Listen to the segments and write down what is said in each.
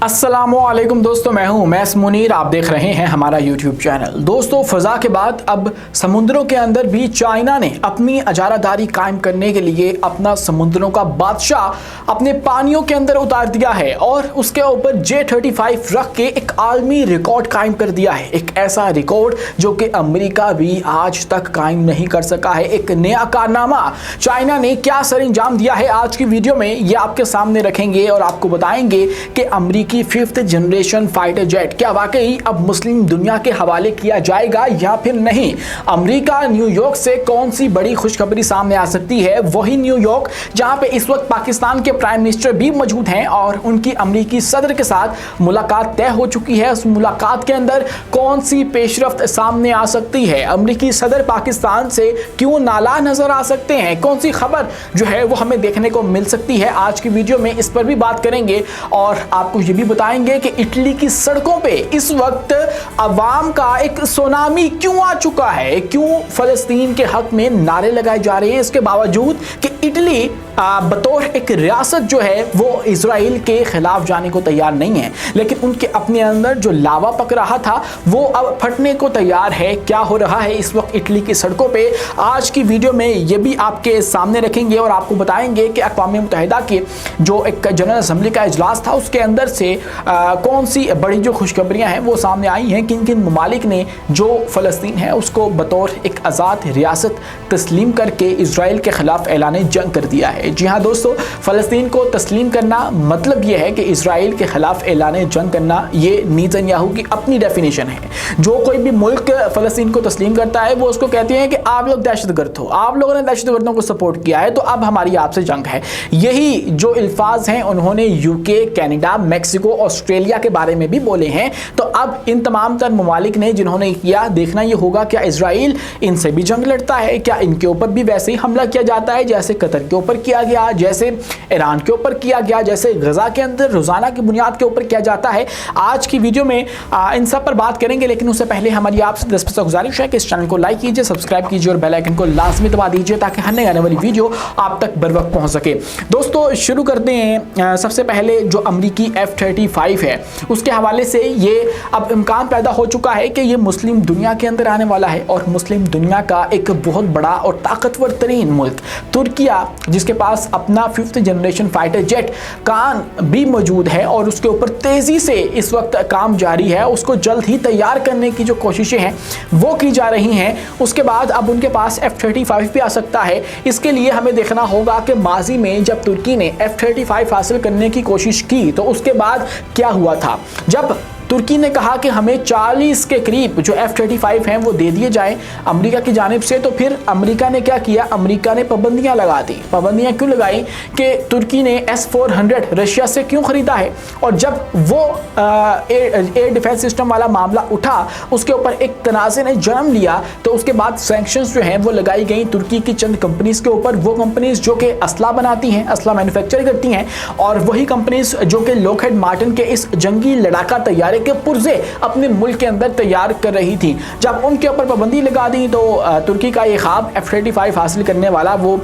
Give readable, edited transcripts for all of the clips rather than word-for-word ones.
अस्सलामुअलैकुम दोस्तों, मैं हूं मैस मुनीर। आप देख रहे हैं हमारा यूट्यूब चैनल। दोस्तों, फ़ज़ा के बाद अब समुद्रों के अंदर भी चाइना ने अपनी अजारादारी कायम करने के लिए अपना समुद्रों का बादशाह अपने पानियों के अंदर उतार दिया है और उसके ऊपर J-35 रख के एक आलमी रिकॉर्ड कायम कर दिया है। एक ऐसा रिकॉर्ड जो कि अमेरिका भी आज तक कायम नहीं कर सका है। एक नया कारनामा चाइना ने क्या सरंजाम दिया है, आज की वीडियो में ये आपके सामने रखेंगे और आपको बताएंगे कि अमेरिकी 5th जनरेशन फाइटर जेट क्या वाकई अब मुस्लिम दुनिया के हवाले किया जाएगा या फिर नहीं। अमेरिका न्यूयॉर्क से कौन सी बड़ी खुशखबरी सामने आ सकती है, वही न्यूयॉर्क जहां पे इस वक्त पाकिस्तान के प्राइम मिनिस्टर भी मौजूद हैं और उनकी अमेरिकी सदर के साथ मुलाकात तय हो चुकी है। उस मुलाकात के अंदर कौन सी पेशरफ्त सामने आ सकती है, अमेरिकी सदर पाकिस्तान से क्यों नाला नजर आ सकते हैं, कौन सी खबर जो है वो हमें देखने को मिल सकती है। आज की वीडियो में इस पर भी बात करेंगे और आपको ये भी बताएंगे कि इटली की सड़कों पे इस वक्त अवाम का एक सुनामी क्यों आ चुका है, क्यों फलस्तीन के हक में नारे लगाए जा रहे हैं, इसके बावजूद कि इटली बतौर एक रियासत जो है वो इजराइल के खिलाफ जाने को तैयार नहीं है, लेकिन उनके अपने अंदर जो लावा पक रहा था वो अब फटने को तैयार है। क्या हो रहा है इस वक्त इटली की सड़कों पे, आज की वीडियो में ये भी आपके सामने रखेंगे और आपको बताएंगे कि अक़वाम मुत्तहिदा की जो एक जनरल असम्बली का इजलास था उसके अंदर से कौन सी बड़ी जो खुशखबरियां हैं वो सामने आई हैं, किन किन ममालिक ने जो फ़लस्तीन है उसको बतौर एक आज़ाद रियासत तस्लीम करके इजराइल के खिलाफ ऐलान जंग कर दिया है। जी हाँ दोस्तों, फ़लस्तीन को तस्लीम करना मतलब ये है कि इजराइल के खिलाफ ऐलान जंग करना, ये नेतन्याहू की अपनी डेफिनेशन है। जो कोई भी मुल्क फ़लस्तीन को तस्लीम करता है वो उसको कहते हैं कि आप लोग दहशतगर्द हो, आप लोगों ने दहशतगर्दों को सपोर्ट किया है तो अब हमारी आपसे जंग है। यही जो अल्फाज हैं उन्होंने यूके, कनाडा, मैक्सिको, ऑस्ट्रेलिया के बारे में भी बोले हैं। तो अब इन तमाम तर ममालिक ने जिन्होंने किया, देखना ये होगा क्या इजराइल इनसे भी जंग लड़ता है, क्या इनके ऊपर भी वैसे ही हमला किया जाता है जैसे कतर के ऊपर किया गया, जैसे ईरान के ऊपर किया गया, जैसे गजा के अंदर रोजाना की बुनियाद के ऊपर किया जाता है। आज की वीडियो में इन सब पर बात करेंगे, लेकिन उससे पहले हमारी आपसे 10 गुजारिश है कि इस चैनल को लाइक कीजिए, सब्सक्राइब कीजिए और बेल आइकन को लाजमी दबा दीजिए ताकि हर आने वाली वीडियो आप तक बर वक्त पहुंच सके। दोस्तों, शुरू करते हैं सबसे पहले जो अमेरिकी F-35 है उसके हवाले से। ये अब इम्कान पैदा हो चुका है कि ये मुस्लिम दुनिया के अंदर आने वाला है और मुस्लिम दुनिया का एक बहुत बड़ा और ताकतवर तरीन मुल्क तुर्किया, जिसके पास अपना 5th जनरेशन फाइटर जेट कान भी मौजूद है और उसके ऊपर तेज़ी से इस वक्त काम जारी है, उसको जल्द ही तैयार करने की जो कोशिशें हैं वो की जा रही हैं। उसके बाद अब उनके पास F-35 भी आ सकता है। इसके लिए हमें देखना होगा कि माजी में जब तुर्की ने F-35 हासिल करने की कोशिश की तो उसके बाद क्या हुआ था। जब तुर्की ने कहा कि हमें 40 के करीब जो F-35 हैं वो दे दिए जाएं अमेरिका की जानिब से, तो फिर अमेरिका ने क्या किया, अमेरिका ने पाबंदियां लगा दी। पाबंदियां क्यों लगाई कि तुर्की ने S-400 रशिया से क्यों ख़रीदा है, और जब वो एयर डिफेंस सिस्टम वाला मामला उठा उसके ऊपर एक तनाज़े ने जन्म लिया, तो उसके बाद सैंक्शंस जो हैं वो लगाई गई तुर्की की चंद कंपनीज़ के ऊपर। वो कंपनीज़ जो कि असला बनाती हैं, असला मैन्युफैक्चर करती हैं, और वही कंपनीज़ जो कि लॉकहीड मार्टिन के इस जंगी लड़ाका तैयारे के पुर्जे अपने मुल्क के अंदर तैयार कर रही थी। जब उनके ऊपर पाबंदी लगा दी तो तुर्की का ये ख्वाब F-35 हासिल करने वाला वो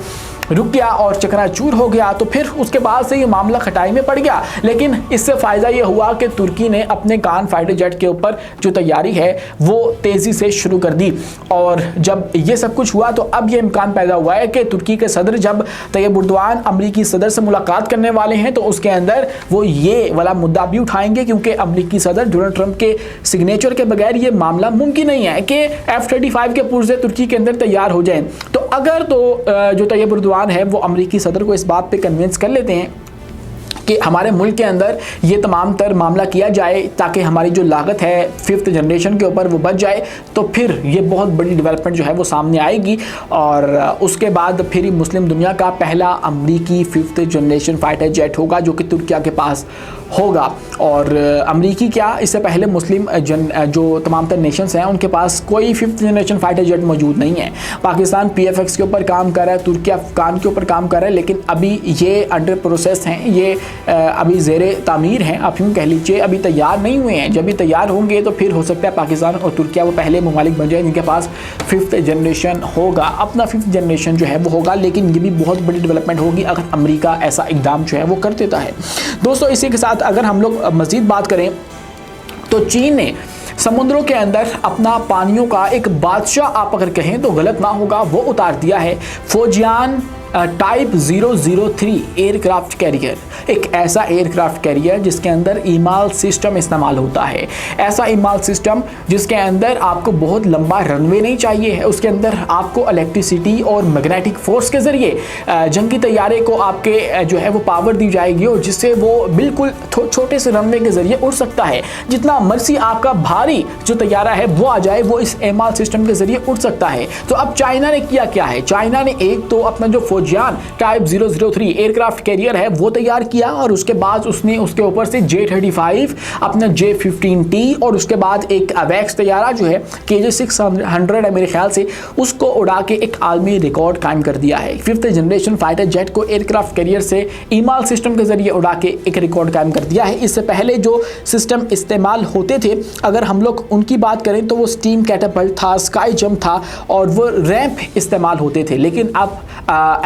रुक गया और चकनाचूर हो गया। तो फिर उसके बाद से ये मामला खटाई में पड़ गया, लेकिन इससे फ़ायदा ये हुआ कि तुर्की ने अपने कान फाइटर जेट के ऊपर जो तैयारी है वो तेज़ी से शुरू कर दी। और जब ये सब कुछ हुआ तो अब ये इम्कान पैदा हुआ है कि तुर्की के सदर जब तैयब एर्दोगान अमरीकी सदर से मुलाकात करने वाले हैं तो उसके अंदर वो ये वाला मुद्दा भी उठाएंगे, क्योंकि अमरीकी सदर डोनाल्ड ट्रंप के सिग्नेचर के बगैर ये मामला मुमकिन नहीं है कि F-35 के पुर्जे तुर्की के अंदर तैयार हो जाएं। तो अगर तो जो तैयब एर्दोगान है वो अमेरिकी सदर को इस बात पे कन्विंस कर लेते हैं कि हमारे मुल्क के अंदर ये तमाम तर मामला किया जाए ताकि हमारी जो लागत है 5th जनरेशन के ऊपर वो बच जाए, तो फिर ये बहुत बड़ी डेवलपमेंट जो है वो सामने आएगी और उसके बाद फिर ही मुस्लिम दुनिया का पहला अमरीकी 5th जनरेशन फाइटर जेट होगा जो कि तुर्किया के पास होगा। और अमरीकी क्या, इससे पहले मुस्लिम जो तमाम तर नेशंस हैं उनके पास कोई 5th जनरेशन फाइटर जेट मौजूद नहीं है। पाकिस्तान PFX के ऊपर काम कर रहा है, तुर्किया अफगान के ऊपर काम कर रहा है, लेकिन अभी ये अंडर प्रोसेस हैं, ये अभी ज़ेरे तामीर हैं, आप यूँ कह लीजिए, अभी तैयार नहीं हुए हैं। जब भी तैयार होंगे तो फिर हो सकता है पाकिस्तान और तुर्किया वो पहले ममालिक बन जाए जिनके पास 5th जनरेशन होगा, अपना 5th जनरेशन जो है वो होगा। लेकिन ये भी बहुत बड़ी डेवलपमेंट होगी अगर अमेरिका ऐसा इकदाम जो है वो कर देता है। दोस्तों इसी के साथ अगर हम लोग मज़ीद बात करें तो चीन ने समुद्रों के अंदर अपना पानियों का एक बादशाह, आप अगर कहें तो गलत ना होगा, वो उतार दिया है। फौजियान टाइप 003 एयरक्राफ्ट कैरियर, एक ऐसा एयरक्राफ्ट कैरियर जिसके अंदर ईमाल सिस्टम इस्तेमाल होता है। ऐसा ईमाल सिस्टम जिसके अंदर आपको बहुत लंबा रनवे नहीं चाहिए है, उसके अंदर आपको इलेक्ट्रिसिटी और मैग्नेटिक फोर्स के ज़रिए जंगी तैयारे को आपके जो है वो पावर दी जाएगी और जिससे वो बिल्कुल छोटे से रनवे के ज़रिए उड़ सकता है। जितना मर्जी आपका भारी जो तैयारा है वो आ जाए, वो इस ईमाल सिस्टम के ज़रिए उड़ सकता है। तो अब चाइना ने किया क्या है, चाइना ने एक तो अपना जो फौजियान टाइप 003 एयरक्राफ्ट कैरियर है वो तैयार किया और उसके बाद उसने उसके ऊपर से J-35, अपना J-15T और उसके बाद एक अवैक्स तैयारा जो है KJ-600 है मेरे ख्याल से, उसको उड़ा के एक आलमी रिकॉर्ड कायम कर दिया है। 5th जनरेशन फाइटर जेट को एयरक्राफ्ट कैरियर से ईमाल सिस्टम के जरिए उड़ा के एक रिकॉर्ड कायम कर दिया है। इससे पहले जो सिस्टम इस्तेमाल होते थे, अगर हम लोग उनकी बात करें तो वो स्टीम कैटापल्ट था, स्काई जंप था और वो रैंप इस्तेमाल होते थे। लेकिन अब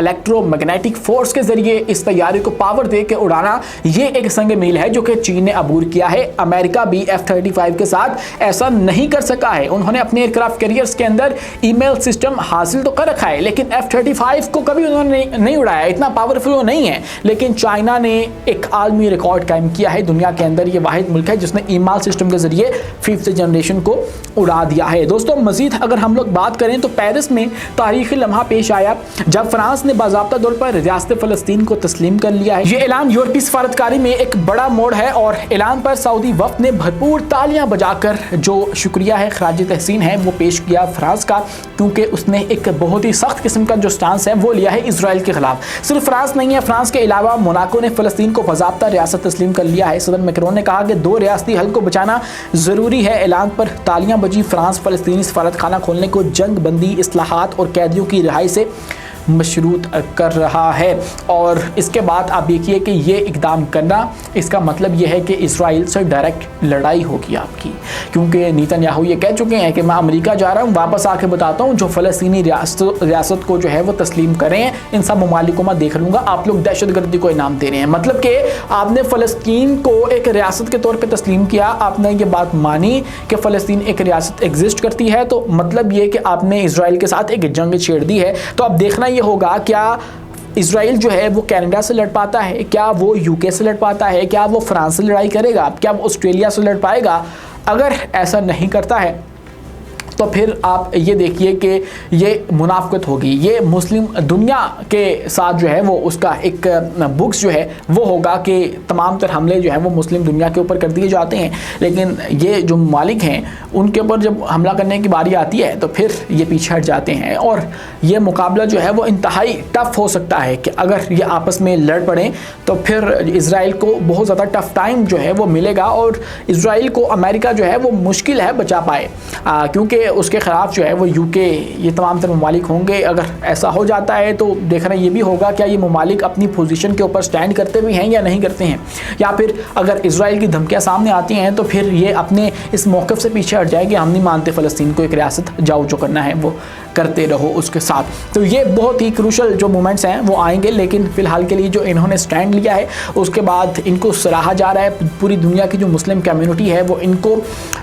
इलेक्ट्रोमैग्नेटिक फोर्स के जरिए इस तैयारी को पावर दे के उड़ाना, ये एक संग मील है जो कि चीन ने अबूर किया है। अमेरिका भी F-35 के साथ ऐसा नहीं कर सका है। उन्होंने अपने एयरक्राफ्ट कैरियर्स के अंदर ईमेल सिस्टम हासिल तो कर रखा है, लेकिन F-35 को कभी उन्होंने नहीं उड़ाया, इतना पावरफुल वो नहीं है। लेकिन चाइना ने एक आलमी रिकॉर्ड कायम किया है, दुनिया के अंदर ये वाहिद मुल्क है जिसने ईमाल सिस्टम के जरिए 5th जनरेशन को उड़ा दिया है। दोस्तों मजीद अगर हम लोग बात करें तो पेरिस में तारीखी लम्हा पेश आया जब फ्रांस ने बाज़ाब्ता तौर पर रियासत फ़लस्तीन को तस्लीम कर लिया है। ये ऐलान यूरोपीय सफारतकारी में एक बड़ा मोड़ है और ऐलान पर सऊदी वफ्द ने भरपूर तालियां बजाकर जो शुक्रिया है, खराज तहसीन है, वो पेश किया फ्रांस का, क्योंकि उसने एक बहुत ही सख्त किस्म का जो स्टांस है वो लिया है इसराइल के खिलाफ। सिर्फ फ्रांस नहीं है, फ्रांस के अलावा मोनाको ने फ़लस्तीन को बाज़ाब्ता रियासत तस्लीम कर लिया है। सदर मैक्रोन ने कहा कि 2 रियासती हल को बचाना ज़रूरी है। ऐलान पर तालियां बजी। फ्रांस फ़लस्तीनी सफारत खाना खोलने को जंग बंदी, इस्लाहात और कैदियों की रिहाई से मशरूत कर रहा है। और इसके बाद आप देखिए कि ये इकदाम करना, इसका मतलब ये है कि इसराइल से डायरेक्ट लड़ाई होगी आपकी, क्योंकि नेतन्याहू ये कह चुके हैं कि मैं अमेरिका जा रहा हूँ, वापस आके बताता हूँ जो फ़लस्तीनी रियासत को जो है वो तस्लीम करें, इन सब ममालिक को मैं देख लूँगा, आप लोग दहशतगर्दी को इनाम दे रहे हैं। मतलब कि आपने फ़लस्तीन को एक रियासत के तौर पर तस्लीम किया, आपने ये बात मानी कि फ़लस्तीन एक रियासत एग्जिस्ट करती है, तो मतलब ये कि आपने इसराइल के साथ एक जंग छेड़ दी है। तो अब देखना ये होगा क्या इसराइल जो है वो कनाडा से लड़ पाता है, क्या वो यूके से लड़ पाता है, क्या वो फ्रांस से लड़ाई करेगा, क्या वो ऑस्ट्रेलिया से लड़ पाएगा। अगर ऐसा नहीं करता है तो फिर आप ये देखिए कि ये मुनाफकत होगी, ये मुस्लिम दुनिया के साथ जो है वो उसका एक बुक्स जो है वो होगा कि तमाम तर हमले जो है वो मुस्लिम दुनिया के ऊपर कर दिए जाते हैं, लेकिन ये जो मालिक हैं उनके ऊपर जब हमला करने की बारी आती है तो फिर ये पीछे हट जाते हैं। और ये मुकाबला जो है वो इंतहाई टफ हो सकता है कि अगर ये आपस में लड़ पड़ें तो फिर इसराइल को बहुत ज़्यादा टफ टाइम जो है वो मिलेगा और इसराइल को अमेरिका जो है वो मुश्किल है बचा पाए, क्योंकि उसके ख़िलाफ़ जो है वो यूके, ये तमाम तर ममालिक होंगे। अगर ऐसा हो जाता है तो देखना ये भी होगा क्या ये ममालिक अपनी पोजीशन के ऊपर स्टैंड करते भी हैं या नहीं करते हैं, या फिर अगर इसराइल की धमकियां सामने आती हैं तो फिर ये अपने इस मौक़िफ़ से पीछे हट जाए कि हम नहीं मानते फ़लस्तीन को एक रियासत, जाओ जो करना है वो करते रहो उसके साथ। तो ये बहुत ही क्रूशल जो मोमेंट्स हैं वो आएंगे, लेकिन फ़िलहाल के लिए जो इन्होंने स्टैंड लिया है उसके बाद इनको सराहा जा रहा है। पूरी दुनिया की जो मुस्लिम कम्युनिटी है वो इनको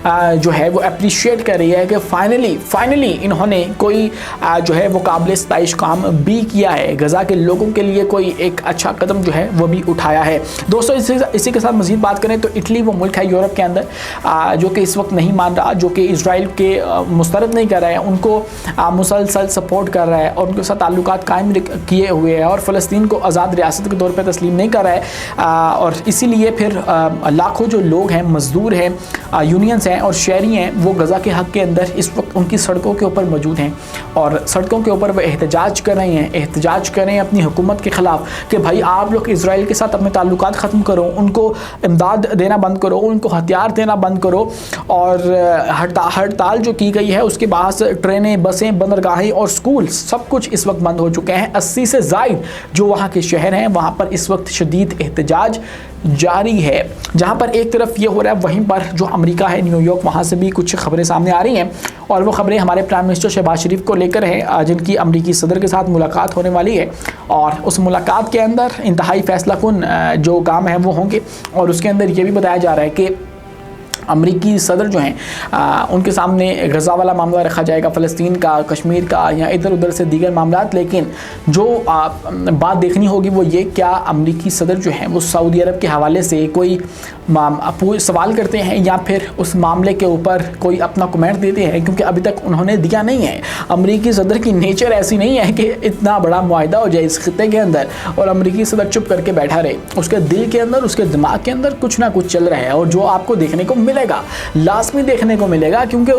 जो है वो अप्रिशिएट कर रही है कि फाइनली इन्होंने कोई जो है वो काबिल सताइश काम भी किया है, गज़ा के लोगों के लिए कोई एक अच्छा कदम जो है वो भी उठाया है। दोस्तों इसी के साथ मज़ीद बात करें तो इटली वो मुल्क है यूरोप के अंदर जो कि इस वक्त नहीं मान रहा, जो कि इसराइल के मुस्तरद नहीं कर रहा है, उनको मुसलसल सपोर्ट कर रहा है और उनके साथ ताल्लुकात कायम किए हुए हैं और फ़लस्तीन को आज़ाद रियासत के तौर पर तस्लीम नहीं कर रहा है। और इसीलिए फिर लाखों जो लोग हैं, मज़दूर हैं, यूनियंस हैं और शहरी हैं, वो गज़ा के हक़ के अंदर इस वक्त उनकी सड़कों के ऊपर मौजूद हैं और सड़कों के ऊपर वह एहतजाज कर रहे हैं, एहतजाज कर रहे हैं अपनी हुकूमत के ख़िलाफ़ कि भाई आप लोग इजराइल के साथ अपने ताल्लुकात ख़त्म करो, उनको इमदाद देना बंद करो, उनको हथियार देना बंद करो। और हड़ताल जो की गई है उसके बाद ट्रेनें, बसें, बंदरगाहें और स्कूल सब कुछ इस वक्त बंद हो चुके हैं। 80 से ज़ायद जो वहाँ के शहर हैं वहाँ पर इस वक्त शदीद एहतजाज जारी है। जहाँ पर एक तरफ ये हो रहा है, वहीं पर जो अमेरिका है, न्यूयॉर्क, वहाँ से भी कुछ खबरें सामने आ रही हैं और वो खबरें हमारे प्राइम मिनिस्टर शहबाज शरीफ को लेकर हैं, जिनकी अमेरिकी सदर के साथ मुलाकात होने वाली है और उस मुलाकात के अंदर इंतहाई फैसलाकुन जो काम है वो होंगे। और उसके अंदर ये भी बताया जा रहा है कि अमरीकी सदर जो हैं उनके सामने गज़ा वाला मामला रखा जाएगा, फ़लस्तीन का, कश्मीर का या इधर उधर से दीगर मामलात। लेकिन जो बात देखनी होगी वो ये, क्या अमरीकी सदर जो हैं वो सऊदी अरब के हवाले से कोई सवाल करते हैं या फिर उस मामले के ऊपर कोई अपना कमेंट देते हैं, क्योंकि अभी तक उन्होंने दिया नहीं है। अमरीकी सदर की नेचर ऐसी नहीं है कि इतना बड़ा मुआहिदा हो जाए इस खित्ते के अंदर और अमरीकी सदर चुप करके बैठा रहे। उसके दिल के अंदर, उसके दिमाग के अंदर कुछ ना कुछ चल रहा है और जो आपको देखने को मिलेगा, लाजमी देखने को मिलेगा, क्योंकि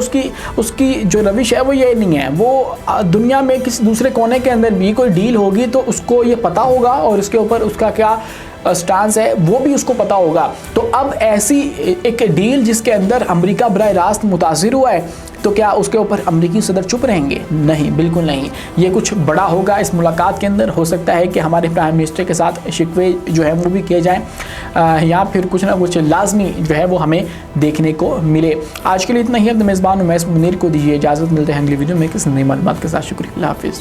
उसकी जो रविश है वो ये नहीं है। वो दुनिया में किसी दूसरे कोने के अंदर भी कोई डील होगी तो उसको ये पता होगा और इसके ऊपर उसका क्या स्टांस है वो भी उसको पता होगा। तो अब ऐसी एक डील जिसके अंदर अमेरिका बराह रास्त मुतासिर हुआ है, तो क्या उसके ऊपर अमेरिकी सदर चुप रहेंगे? नहीं, बिल्कुल नहीं। ये कुछ बड़ा होगा इस मुलाकात के अंदर। हो सकता है कि हमारे प्राइम मिनिस्टर के साथ शिकवे जो है वो भी किए जाएँ या फिर कुछ ना कुछ लाजमी जो है वो हमें देखने को मिले। आज के लिए इतना ही। अब मेज़बान उमैस मुनीर को दीजिए इजाज़त। मिलते हैं अगली वीडियो में किसी नई मालूमात के साथ। शुक्रिया, अल्लाह हाफ़िज़।